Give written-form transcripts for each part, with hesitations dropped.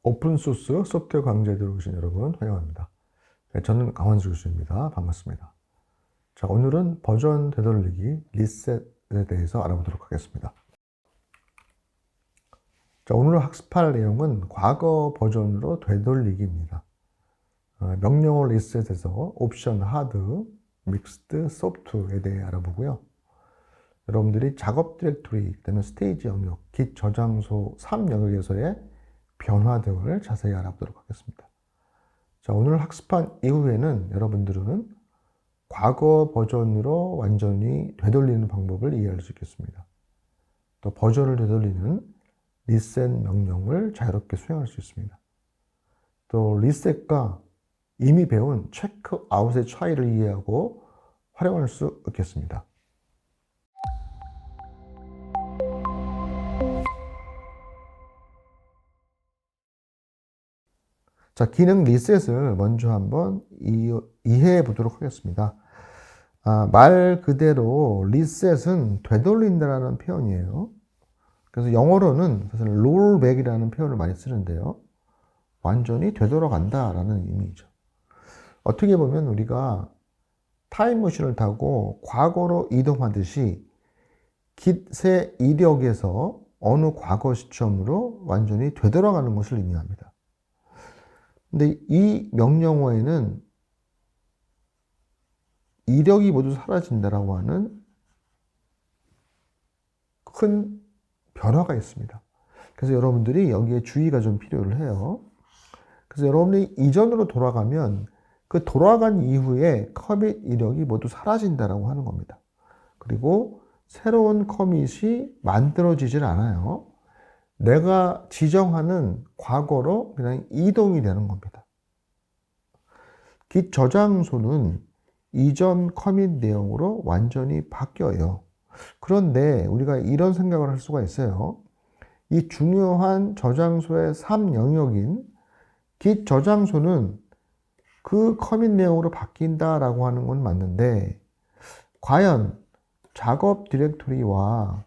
오픈소스 소프트웨어 강좌에 들어오신 여러분 환영합니다. 네, 저는 강원수 교수입니다. 반갑습니다. 자, 오늘은 버전 되돌리기 리셋에 대해서 알아보도록 하겠습니다. 자, 오늘 학습할 내용은 과거 버전으로 되돌리기입니다. 명령어 리셋에서 옵션 하드, 믹스드, 소프트에 대해 알아보고요. 여러분들이 작업 디렉토리, 그다음에 스테이지 영역, git 저장소 3영역에서의 변화 등을 자세히 알아보도록 하겠습니다. 자, 오늘 학습한 이후에는 여러분들은 과거 버전으로 완전히 되돌리는 방법을 이해할 수 있겠습니다. 또 버전을 되돌리는 리셋 명령을 자유롭게 수행할 수 있습니다. 또 리셋과 이미 배운 체크아웃의 차이를 이해하고 활용할 수 있겠습니다. 자, 기능 리셋을 먼저 한번 이해해 보도록 하겠습니다. 말 그대로 리셋은 되돌린다라는 표현이에요. 그래서 영어로는 사실 롤백이라는 표현을 많이 쓰는데요. 완전히 되돌아간다라는 의미죠. 어떻게 보면 우리가 타임머신을 타고 과거로 이동하듯이 git의 이력에서 어느 과거 시점으로 완전히 되돌아가는 것을 의미합니다. 근데 이 명령어에는 이력이 모두 사라진다라고 하는 큰 변화가 있습니다. 그래서 여러분들이 여기에 주의가 좀 필요를 해요. 그래서 여러분들이 이전으로 돌아가면 그 돌아간 이후에 커밋 이력이 모두 사라진다라고 하는 겁니다. 그리고 새로운 커밋이 만들어지질 않아요. 내가 지정하는 과거로 그냥 이동이 되는 겁니다. git 저장소는 이전 커밋 내용으로 완전히 바뀌어요. 그런데 우리가 이런 생각을 할 수가 있어요. 이 중요한 저장소의 3영역인 git 저장소는 그 커밋 내용으로 바뀐다라고 하는 건 맞는데, 과연 작업 디렉토리와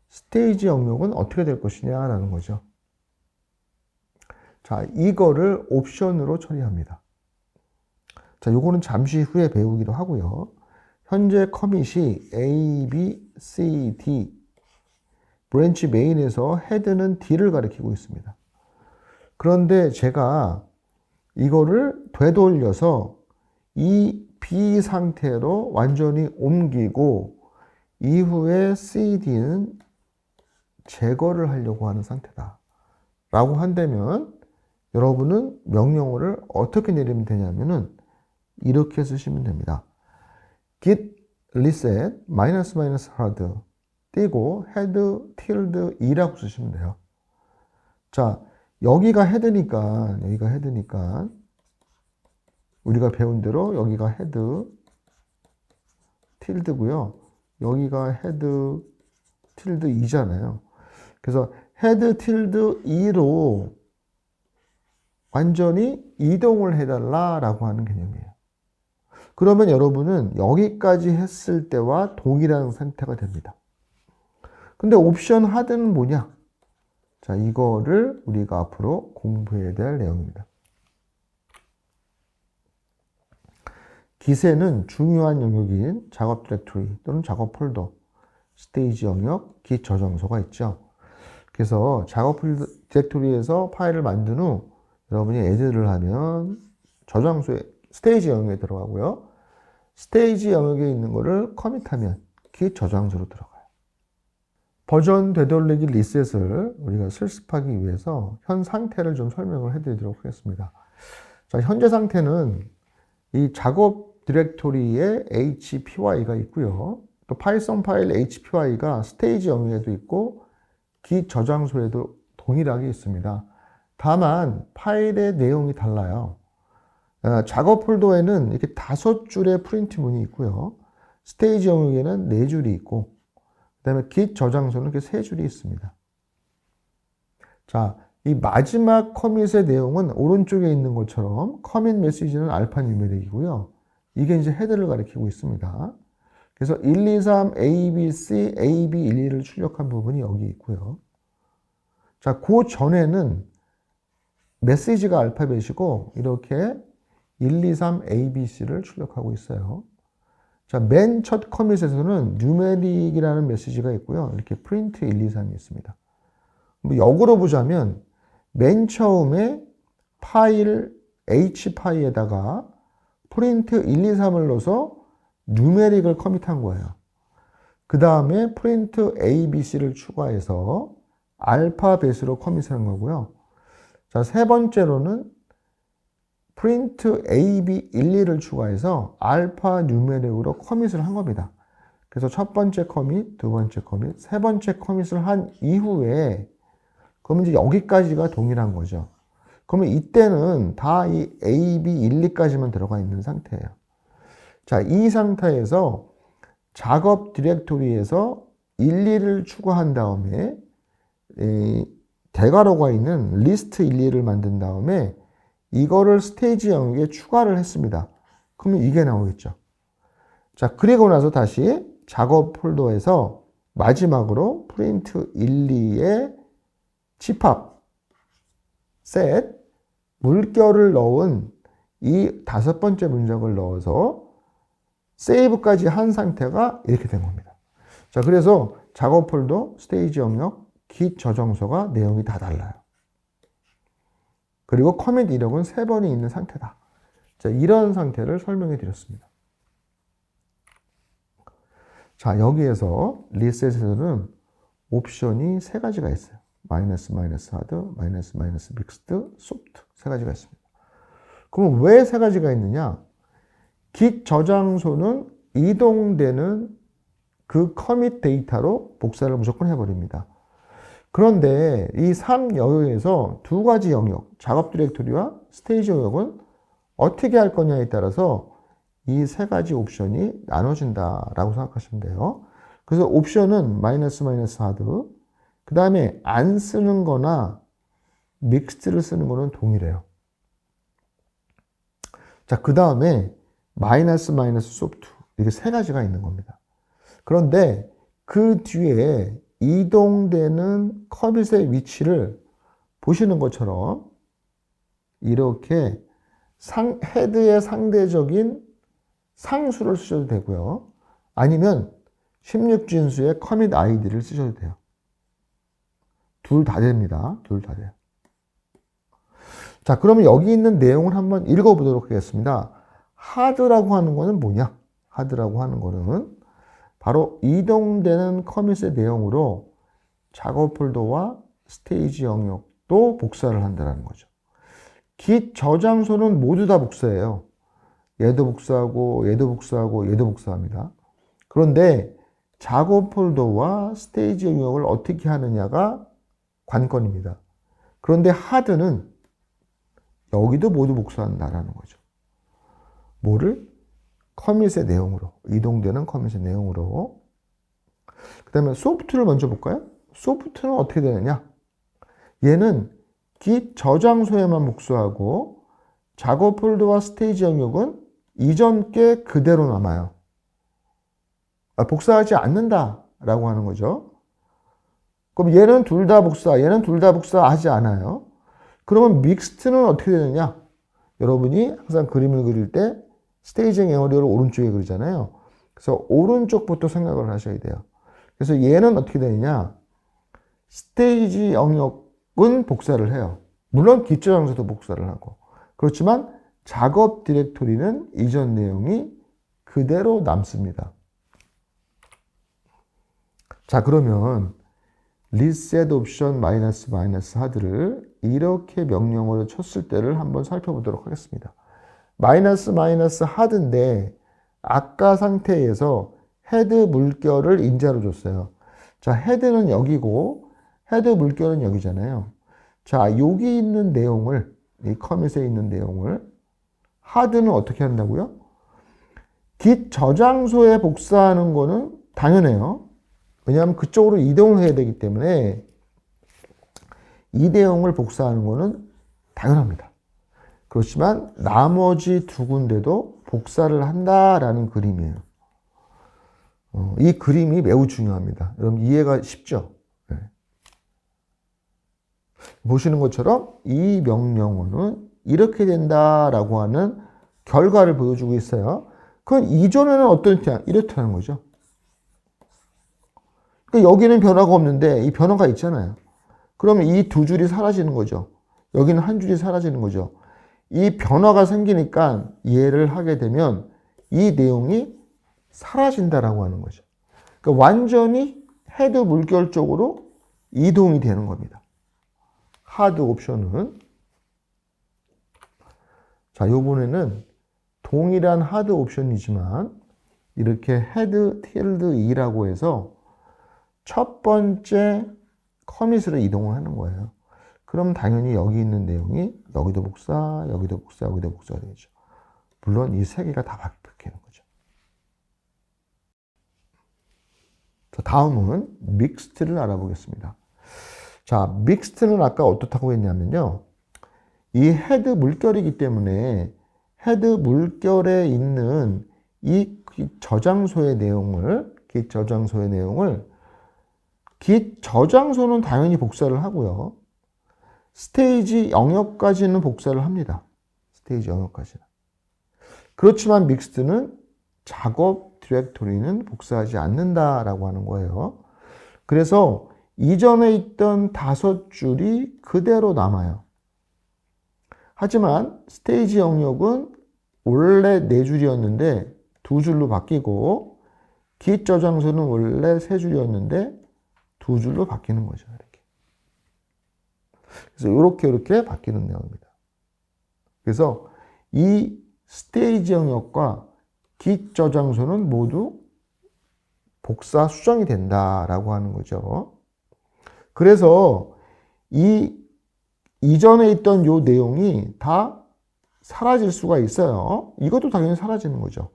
스테이지 영역은 어떻게 될 것이냐라는 거죠. 자, 이거를 옵션으로 처리합니다. 자, 요거는 잠시 후에 배우기로 하고요. 현재 커밋이 A, B, C, D, 브랜치 메인에서 헤드는 D를 가리키고 있습니다. 그런데 제가 이거를 되돌려서 이 B 상태로 완전히 옮기고 이후에 C, D는 제거를 하려고 하는 상태다 라고 한다면, 여러분은 명령어를 어떻게 내리면 되냐면은 이렇게 쓰시면 됩니다. git reset -hard 띄고 head tilde 2라고 쓰시면 돼요. 자, 여기가 헤드니까 우리가 배운 대로 여기가 헤드 tilde고요. 여기가 헤드 tilde 2잖아요. 그래서 헤드 tilde 2로 완전히 이동을 해달라라고 하는 개념이에요. 그러면 여러분은 여기까지 했을 때와 동일한 상태가 됩니다. 근데 옵션 하드는 뭐냐? 자, 이거를 우리가 앞으로 공부해야 될 내용입니다. git에는 중요한 영역인 작업 디렉토리 또는 작업 폴더, 스테이지 영역, git 저장소가 있죠. 그래서 작업 디렉토리에서 파일을 만든 후 여러분이 add를 하면 저장소에 스테이지 영역에 들어가고요. 스테이지 영역에 있는 거를 커밋하면 git 저장소로 들어가요. 버전 되돌리기 리셋을 우리가 실습하기 위해서 현 상태를 좀 설명을 해드리도록 하겠습니다. 자, 현재 상태는 이 작업 디렉토리에 HPY가 있고요. 또 파이썬 파일 HPY가 스테이지 영역에도 있고 git 저장소에도 동일하게 있습니다. 다만 파일의 내용이 달라요. 작업 폴더에는 이렇게 5줄의 프린트 문이 있고요. 스테이지 영역에는 4줄이 있고, 그 다음에 git 저장소는 이렇게 3줄이 있습니다. 자, 이 마지막 커밋의 내용은 오른쪽에 있는 것처럼 커밋 메시지는 알파 뉴메릭이고요. 이게 이제 헤드를 가리키고 있습니다. 그래서 1, 2, 3, A, B, C, A, B, 1, 2를 출력한 부분이 여기 있고요. 자, 그 전에는 메시지가 알파벳이고 이렇게 1, 2, 3, A, B, C를 출력하고 있어요. 자, 맨 첫 커밋에서는 numeric이라는 메시지가 있고요. 이렇게 print 1, 2, 3이 있습니다. 뭐 역으로 보자면 맨 처음에 파일 h파이에다가 print 1, 2, 3을 넣어서 numeric을 커밋한 거예요. 그 다음에 print A, B, C를 추가해서 알파벳으로 커밋한 거고요. 자, 세 번째로는 print A, B, 1, 2를 추가해서 알파 numeric으로 커밋을 한 겁니다. 그래서 첫 번째 커밋, 두 번째 커밋, 세 번째 커밋을 한 이후에 그러면 이제 여기까지가 동일한 거죠. 그러면 이때는 다 이 A, B, 1, 2까지만 들어가 있는 상태예요. 자, 이 상태에서 작업 디렉토리에서 1, 2를 추가한 다음에 대괄호가 있는 리스트 1, 2를 만든 다음에 이거를 스테이지 영역에 추가를 했습니다. 그러면 이게 나오겠죠. 자, 그리고 나서 다시 작업 폴더에서 마지막으로 프린트 1, 2에 집합, 셋, 물결을 넣은 이 다섯 번째 문장을 넣어서 세이브까지 한 상태가 이렇게 된 겁니다. 자, 그래서 작업 폴더, 스테이지 영역, git 저장소가 내용이 다 달라요. 그리고 커밋 이력은 3번이 있는 상태다. 자, 이런 상태를 설명해 드렸습니다. 자, 여기에서 리셋에서는 옵션이 3가지가 있어요. 마이너스 하드, 마이너스 믹스드, 소프트 3가지가 있습니다. 그럼 왜 3가지가 있느냐? git 저장소는 이동되는 그 커밋 데이터로 복사를 무조건 해버립니다. 그런데 이 3영역에서 2가지 영역, 작업 디렉토리와 스테이지 영역은 어떻게 할 거냐에 따라서 이 3가지 옵션이 나눠진다라고 생각하시면 돼요. 그래서 옵션은 마이너스 하드, 그 다음에 안 쓰는 거나 믹스드를 쓰는 거는 동일해요. 자, 그 다음에 마이너스 소프트, 이게 3가지가 있는 겁니다. 그런데 그 뒤에 이동되는 커밋의 위치를 보시는 것처럼 이렇게 헤드의 상대적인 상수를 쓰셔도 되고요. 아니면 16진수의 커밋 아이디를 쓰셔도 돼요. 둘 다 됩니다. 둘 다 돼요. 자, 그러면 여기 있는 내용을 한번 읽어보도록 하겠습니다. 하드라고 하는 거는 뭐냐? 하드라고 하는 거는 바로 이동되는 커밋의 내용으로 작업 폴더와 스테이지 영역도 복사를 한다는 거죠. git 저장소는 모두 다 복사해요. 얘도 복사하고 얘도 복사하고 얘도 복사합니다. 그런데 작업 폴더와 스테이지 영역을 어떻게 하느냐가 관건입니다. 그런데 하드는 여기도 모두 복사한다라는 거죠. 뭐를? 커밋의 내용으로, 이동되는 커밋의 내용으로. 그 다음에 소프트를 먼저 볼까요? 소프트는 어떻게 되느냐? 얘는 git 저장소에만 복수하고 작업 폴더와 스테이지 영역은 이전 게 그대로 남아요. 복사하지 않는다라고 하는 거죠. 그럼 얘는 둘 다 복사, 얘는 둘 다 복사하지 않아요. 그러면 믹스트는 어떻게 되느냐? 여러분이 항상 그림을 그릴 때 스테이징 에어리어를 오른쪽에 그리잖아요. 그래서 오른쪽부터 생각을 하셔야 돼요. 그래서 얘는 어떻게 되느냐? 스테이지 영역은 복사를 해요. 물론 git 저장소도 복사를 하고. 그렇지만 작업 디렉토리는 이전 내용이 그대로 남습니다. 자, 그러면 reset option 마이너스 하드를 이렇게 명령어를 쳤을 때를 한번 살펴보도록 하겠습니다. 마이너스 하드인데 아까 상태에서 헤드 물결을 인자로 줬어요. 자, 헤드는 여기고 헤드 물결은 여기잖아요. 자, 여기 있는 내용을, 이 커밋에 있는 내용을 하드는 어떻게 한다고요? git 저장소에 복사하는 거는 당연해요. 왜냐하면 그쪽으로 이동을 해야 되기 때문에 이 내용을 복사하는 거는 당연합니다. 그렇지만 나머지 두 군데도 복사를 한다라는 그림이에요. 이 그림이 매우 중요합니다. 여러분 이해가 쉽죠? 네. 보시는 것처럼 이 명령어는 이렇게 된다라고 하는 결과를 보여주고 있어요. 그건 이전에는 어떻냐? 이렇다는 거죠. 그러니까 여기는 변화가 없는데 이 변화가 있잖아요. 그러면 이 두 줄이 사라지는 거죠. 여기는 한 줄이 사라지는 거죠. 이 변화가 생기니까 이해를 하게 되면 이 내용이 사라진다라고 하는 거죠. 그러니까 완전히 헤드 물결 쪽으로 이동이 되는 겁니다. 하드 옵션은. 자, 요번에는 동일한 하드 옵션이지만 이렇게 헤드 틸드 E라고 해서 첫 번째 커밋으로 이동을 하는 거예요. 그럼 당연히 여기 있는 내용이 여기도 복사, 여기도 복사, 여기도 복사가 되죠. 물론 이 세 개가 다 바뀌는 거죠. 자, 다음은 믹스트를 알아보겠습니다. 자, 믹스트는 아까 어떻다고 했냐면요. 이 헤드 물결이기 때문에 헤드 물결에 있는 이 저장소의 내용을, 깃 저장소는 당연히 복사를 하고요. 스테이지 영역까지는 복사를 합니다. 스테이지 영역까지는. 그렇지만 믹스드는 작업 디렉토리는 복사하지 않는다라고 하는 거예요. 그래서 이전에 있던 5줄이 그대로 남아요. 하지만 스테이지 영역은 원래 4줄이었는데 2줄로 바뀌고 깃 저장소는 원래 3줄이었는데 2줄로 바뀌는 거죠. 이렇게. 그래서 이렇게 바뀌는 내용입니다. 그래서 이 스테이지 영역과 깃 저장소는 모두 복사 수정이 된다라고 하는 거죠. 그래서 이전에 있던 요 내용이 다 사라질 수가 있어요. 이것도 당연히 사라지는 거죠.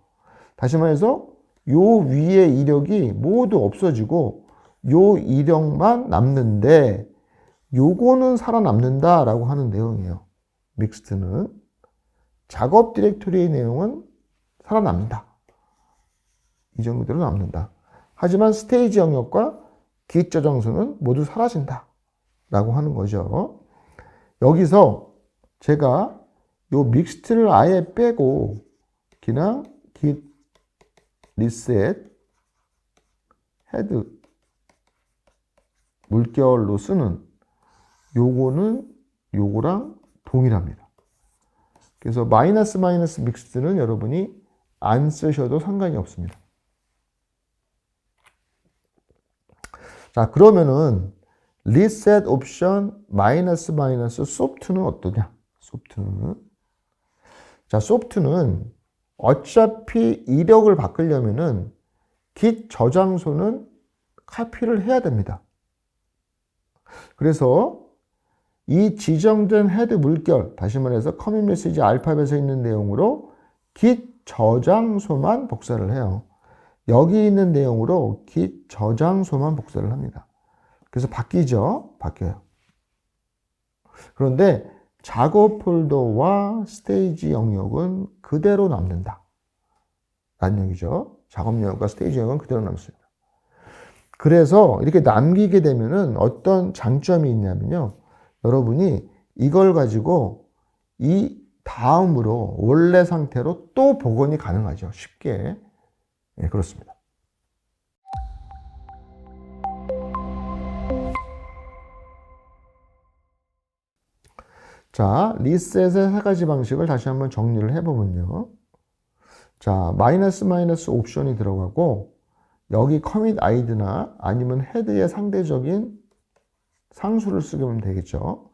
다시 말해서 요 위에 이력이 모두 없어지고 요 이력만 남는데 요거는 살아남는다라고 하는 내용이에요. 믹스트는 작업 디렉토리의 내용은 살아남는다. 이전 그대로 남는다. 하지만 스테이지 영역과 깃 저장소는 모두 사라진다 라고 하는 거죠. 여기서 제가 요 믹스트를 아예 빼고 그냥 git reset 헤드 물결로 쓰는 요거는 요거랑 동일합니다. 그래서 마이너스 믹스트는 여러분이 안 쓰셔도 상관이 없습니다. 자, 그러면은 reset 옵션 마이너스 소프트는 어떠냐? 소프트는 어차피 이력을 바꾸려면은 깃 저장소는 카피를 해야 됩니다. 그래서 이 지정된 헤드 물결, 다시 말해서 커밋 메시지 알파벳에 있는 내용으로 깃 저장소만 복사를 해요. 여기 있는 내용으로 깃 저장소만 복사를 합니다. 그래서 바뀌어요. 그런데 작업 폴더와 스테이지 영역은 그대로 남는다 라는 얘기죠. 작업 영역과 스테이지 영역은 그대로 남습니다. 그래서 이렇게 남기게 되면은 어떤 장점이 있냐면요. 여러분이 이걸 가지고 이 다음으로 원래 상태로 또 복원이 가능하죠. 쉽게. 네, 그렇습니다. 자, 리셋의 3가지 방식을 다시 한번 정리를 해보면요. 자, 마이너스 옵션이 들어가고 여기 커밋 아이드나 아니면 헤드의 상대적인 상수를 쓰면 되겠죠.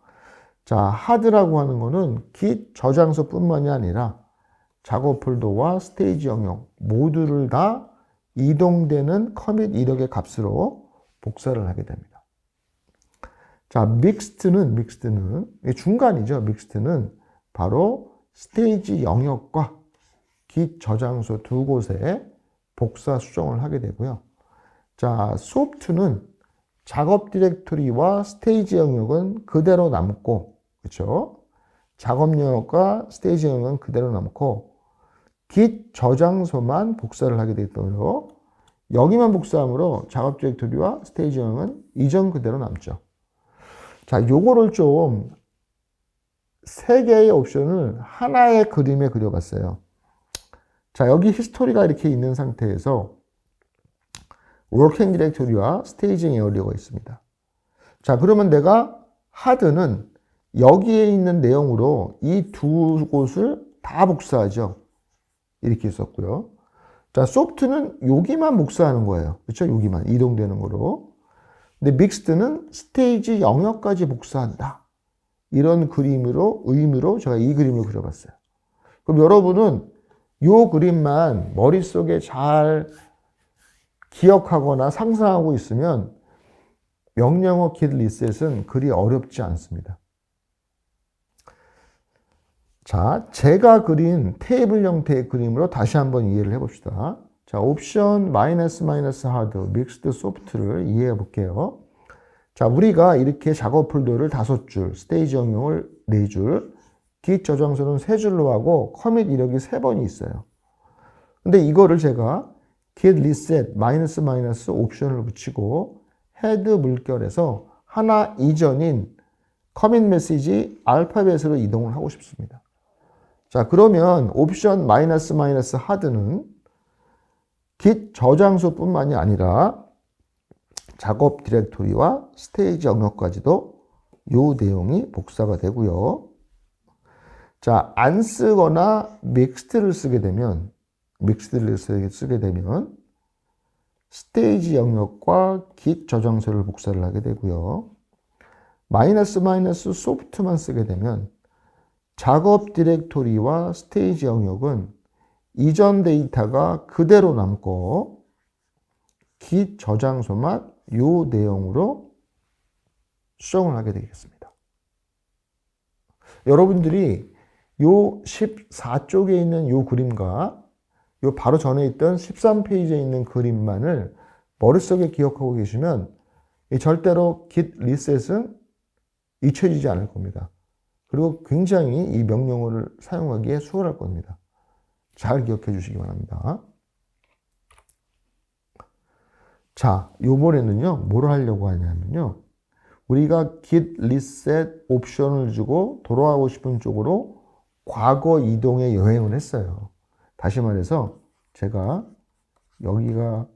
자, 하드라고 하는 거는 깃 저장소뿐만이 아니라 작업 폴더와 스테이지 영역 모두를 다 이동되는 커밋 이력의 값으로 복사를 하게 됩니다. 자, 믹스트는 중간이죠. 믹스트는 바로 스테이지 영역과 깃 저장소 두 곳에 복사 수정을 하게 되고요. 자, 소프트는 작업 디렉토리와 스테이지 영역은 그대로 남고, 그렇죠? 작업 영역과 스테이지 영역은 그대로 남고, 깃 저장소만 복사를 하게 되고요. 여기만 복사함으로 작업 디렉토리와 스테이지 영역은 이전 그대로 남죠. 자, 요거를 좀 세 개의 옵션을 하나의 그림에 그려봤어요. 자, 여기 히스토리가 이렇게 있는 상태에서 워킹 디렉토리와 스테이징 에어리어가 있습니다. 자, 그러면 내가 하드는 여기에 있는 내용으로 이 두 곳을 다 복사하죠. 이렇게 있었고요. 자, 소프트는 여기만 복사하는 거예요. 그렇죠? 여기만 이동되는 거로. 근데 믹스드는 스테이지 영역까지 복사한다. 이런 의미로 제가 이 그림을 그려봤어요. 그럼 여러분은 이 그림만 머릿속에 잘 기억하거나 상상하고 있으면 명령어 git reset은 그리 어렵지 않습니다. 자, 제가 그린 테이블 형태의 그림으로 다시 한번 이해를 해봅시다. 자, 옵션 마이너스 하드, 믹스드 소프트를 이해해 볼게요. 자, 우리가 이렇게 작업 폴더를 5줄, 스테이지 영역을 4줄, git 저장소는 3줄로 하고 커밋 이력이 3번이 있어요. 근데 이거를 제가 git reset 마이너스 옵션을 붙이고 헤드 물결에서 하나 이전인 커밋 메시지 알파벳으로 이동을 하고 싶습니다. 자, 그러면 옵션 마이너스 하드는 git 저장소뿐만이 아니라 작업 디렉토리와 스테이지 영역까지도 이 내용이 복사가 되고요. 자, 안 쓰거나 믹스드를 쓰게 되면 스테이지 영역과 git 저장소를 복사를 하게 되고요. 마이너스 소프트만 쓰게 되면 작업 디렉토리와 스테이지 영역은 이전 데이터가 그대로 남고 git 저장소만 이 내용으로 수정을 하게 되겠습니다. 여러분들이 이 14쪽에 있는 이 그림과 이 바로 전에 있던 13페이지에 있는 그림만을 머릿속에 기억하고 계시면 절대로 git reset은 잊혀지지 않을 겁니다. 그리고 굉장히 이 명령어를 사용하기에 수월할 겁니다. 잘 기억해 주시기 바랍니다. 자, 요번에는요, 뭘 하려고 하냐면요, 우리가 git reset 옵션을 주고 돌아가고 싶은 쪽으로 과거 이동의 여행을 했어요. 다시 말해서 제가 여기가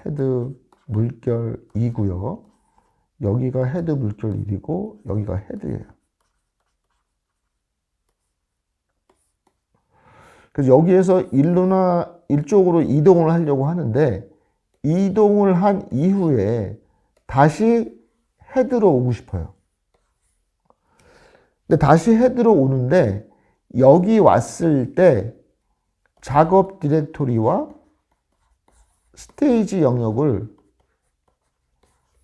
헤드 물결 2고요. 여기가 헤드 물결 1이고 여기가 헤드예요. 그래서 여기에서 일쪽으로 이동을 하려고 하는데 이동을 한 이후에 다시 헤드로 오고 싶어요. 근데 다시 헤드로 오는데 여기 왔을 때 작업 디렉토리와 스테이지 영역을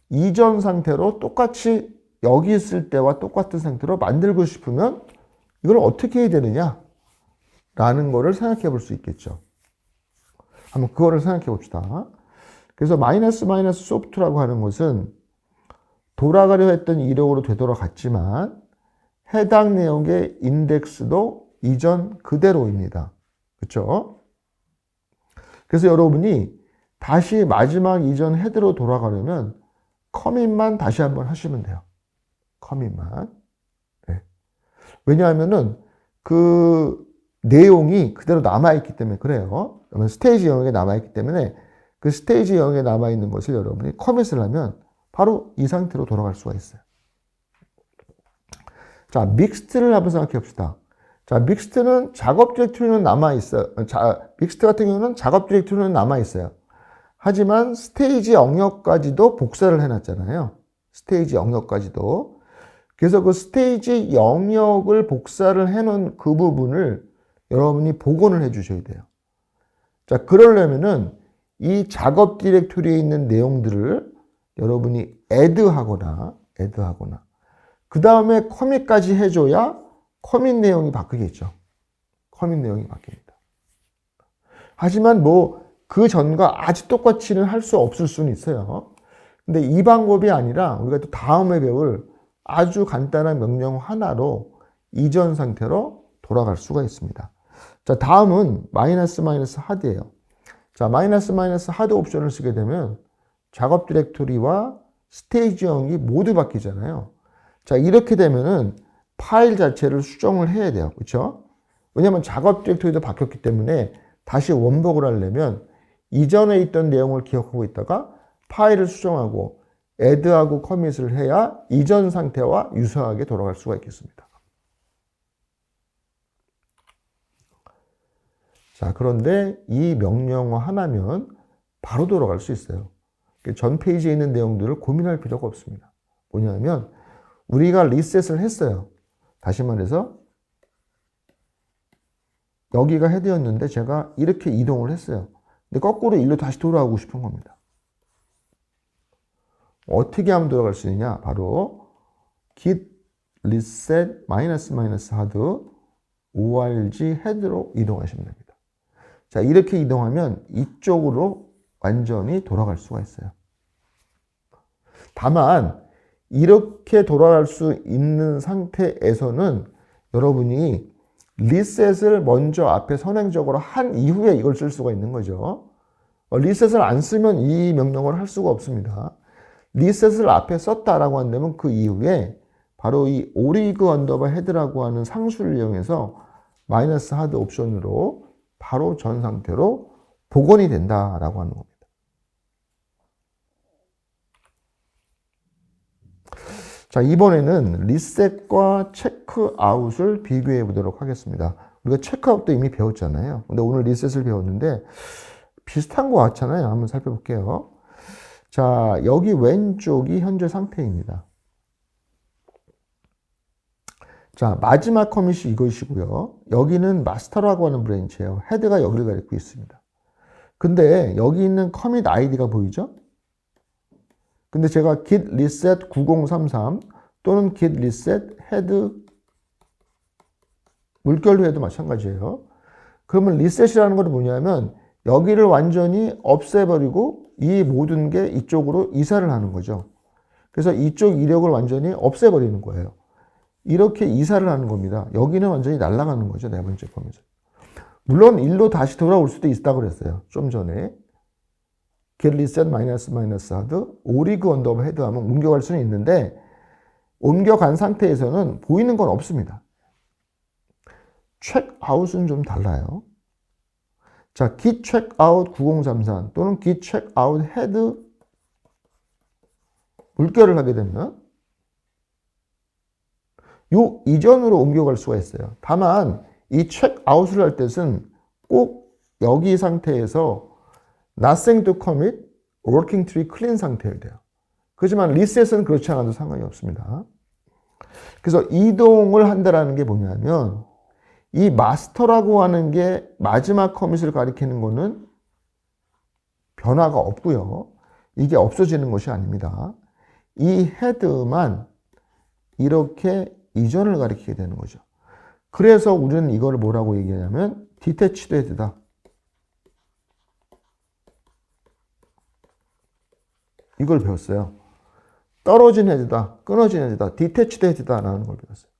이전 상태로 똑같이 여기 있을 때와 똑같은 상태로 만들고 싶으면 이걸 어떻게 해야 되느냐? 라는 거를 생각해 볼 수 있겠죠. 한번 그거를 생각해 봅시다. 그래서 마이너스 소프트라고 하는 것은 돌아가려 했던 이력으로 되돌아갔지만 해당 내용의 인덱스도 이전 그대로입니다. 그렇죠? 그래서 여러분이 다시 마지막 이전 헤드로 돌아가려면 커밋만 다시 한번 하시면 돼요. 커밋만. 네. 왜냐하면은 그 내용이 그대로 남아있기 때문에 그래요. 그러면 스테이지 영역에 남아있기 때문에 그 스테이지 영역에 남아있는 것을 여러분이 커밋을 하면 바로 이 상태로 돌아갈 수가 있어요. 자, 믹스트를 한번 생각해 봅시다. 자, 믹스트는 작업 디렉토리는 남아있어요. 믹스트 같은 경우는 작업 디렉토리는 남아있어요. 하지만 스테이지 영역까지도 복사를 해놨잖아요. 스테이지 영역까지도. 그래서 그 스테이지 영역을 복사를 해놓은 그 부분을 여러분이 복원을 해주셔야 돼요. 자, 그러려면은 이 작업 디렉토리에 있는 내용들을 여러분이 add하거나 그 다음에 커밋까지 해줘야 커밋 내용이 바뀌겠죠. 커밋 내용이 바뀝니다. 하지만 뭐 그 전과 아주 똑같이는 할 수 없을 수는 있어요. 근데 이 방법이 아니라 우리가 또 다음에 배울 아주 간단한 명령 하나로 이전 상태로 돌아갈 수가 있습니다. 자, 다음은 마이너스 하드예요. 자, 마이너스 하드 옵션을 쓰게 되면 작업 디렉토리와 스테이지형이 모두 바뀌잖아요. 자, 이렇게 되면은 파일 자체를 수정을 해야 돼요. 그렇죠? 왜냐하면 작업 디렉토리도 바뀌었기 때문에 다시 원복을 하려면 이전에 있던 내용을 기억하고 있다가 파일을 수정하고 add하고 커밋을 해야 이전 상태와 유사하게 돌아갈 수가 있겠습니다. 자, 그런데 이 명령어 하나면 바로 돌아갈 수 있어요. 전 페이지에 있는 내용들을 고민할 필요가 없습니다. 뭐냐면 우리가 리셋을 했어요. 다시 말해서 여기가 헤드였는데 제가 이렇게 이동을 했어요. 근데 거꾸로 일로 다시 돌아오고 싶은 겁니다. 어떻게 하면 돌아갈 수 있느냐? 바로 git reset -hard org head로 이동하시면 됩니다. 자, 이렇게 이동하면 이쪽으로 완전히 돌아갈 수가 있어요. 다만 이렇게 돌아갈 수 있는 상태에서는 여러분이 리셋을 먼저 앞에 선행적으로 한 이후에 이걸 쓸 수가 있는 거죠. 리셋을 안 쓰면 이 명령어를 할 수가 없습니다. 리셋을 앞에 썼다라고 한다면 그 이후에 바로 이 오리그 언더바 헤드라고 하는 상수를 이용해서 마이너스 하드 옵션으로 바로 전 상태로 복원이 된다라고 하는 겁니다. 자, 이번에는 리셋과 체크아웃을 비교해 보도록 하겠습니다. 우리가 체크아웃도 이미 배웠잖아요. 근데 오늘 리셋을 배웠는데 비슷한 것 같잖아요. 한번 살펴볼게요. 자, 여기 왼쪽이 현재 상태입니다. 자, 마지막 커밋이 이것이고요. 여기는 마스터라고 하는 브랜치예요. 헤드가 여기를 가리고 있습니다. 근데 여기 있는 커밋 아이디가 보이죠? 근데 제가 git reset 9033 또는 git reset head 물결로 해도 마찬가지예요. 그러면 리셋이라는 건 뭐냐면 여기를 완전히 없애버리고 이 모든 게 이쪽으로 이사를 하는 거죠. 그래서 이쪽 이력을 완전히 없애버리는 거예요. 이렇게 이사를 하는 겁니다. 여기는 완전히 날아가는 거죠. 네 번째 거면서. 물론 일로 다시 돌아올 수도 있다고 그랬어요. 좀 전에. get reset -hard 오리그 언더바 헤드 하면 옮겨갈 수는 있는데 옮겨간 상태에서는 보이는 건 없습니다. checkout은 좀 달라요. 자, git checkout 9033 또는 git checkout head 물결을 하게 되면 요 이전으로 옮겨갈 수가 있어요. 다만 이 checkout을 할 때는 꼭 여기 상태에서 nothing to commit, working tree clean 상태여야 돼요. 그렇지만 리셋은 그렇지 않아도 상관이 없습니다. 그래서 이동을 한다라는 게 뭐냐면 이 마스터라고 하는 게 마지막 커밋을 가리키는 거는 변화가 없고요. 이게 없어지는 것이 아닙니다. 이 헤드만 이렇게 이전을 가리키게 되는 거죠. 그래서 우리는 이걸 뭐라고 얘기하냐면 디태치드 헤드다. 이걸 배웠어요. 떨어진 헤드다, 끊어진 헤드다, 디태치드 헤드다라는 걸 배웠어요.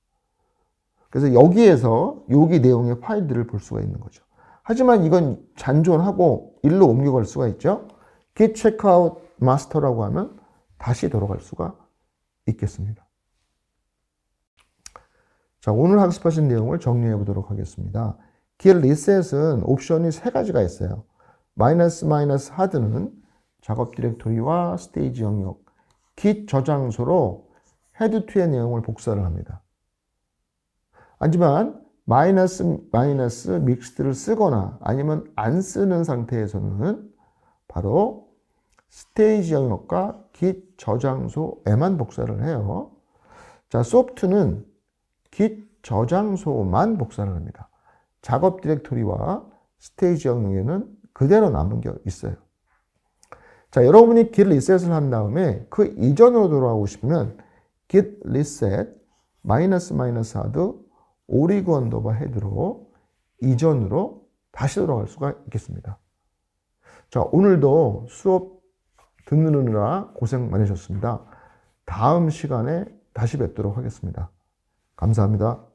그래서 여기에서 여기 내용의 파일들을 볼 수가 있는 거죠. 하지만 이건 잔존하고 일로 옮겨갈 수가 있죠. git checkout master라고 하면 다시 돌아갈 수가 있겠습니다. 자, 오늘 학습하신 내용을 정리해 보도록 하겠습니다. git reset은 옵션이 세 가지가 있어요. -hard는 작업 디렉토리와 스테이지 영역, git 저장소로 head2의 내용을 복사를 합니다. 하지만 마이너스 믹스드를 쓰거나 아니면 안 쓰는 상태에서는 바로 스테이지 영역과 git 저장소에만 복사를 해요. 자, 소프트는 git 저장소만 복사를 합니다. 작업 디렉토리와 스테이지 영역에는 그대로 남은 게 있어요. 자, 여러분이 git 리셋을 한 다음에 그 이전으로 돌아가고 싶으면 git reset -hard 오리그 언더바 헤드로 이전으로 다시 돌아갈 수가 있겠습니다. 자, 오늘도 수업 듣느라 고생 많으셨습니다. 다음 시간에 다시 뵙도록 하겠습니다. 감사합니다.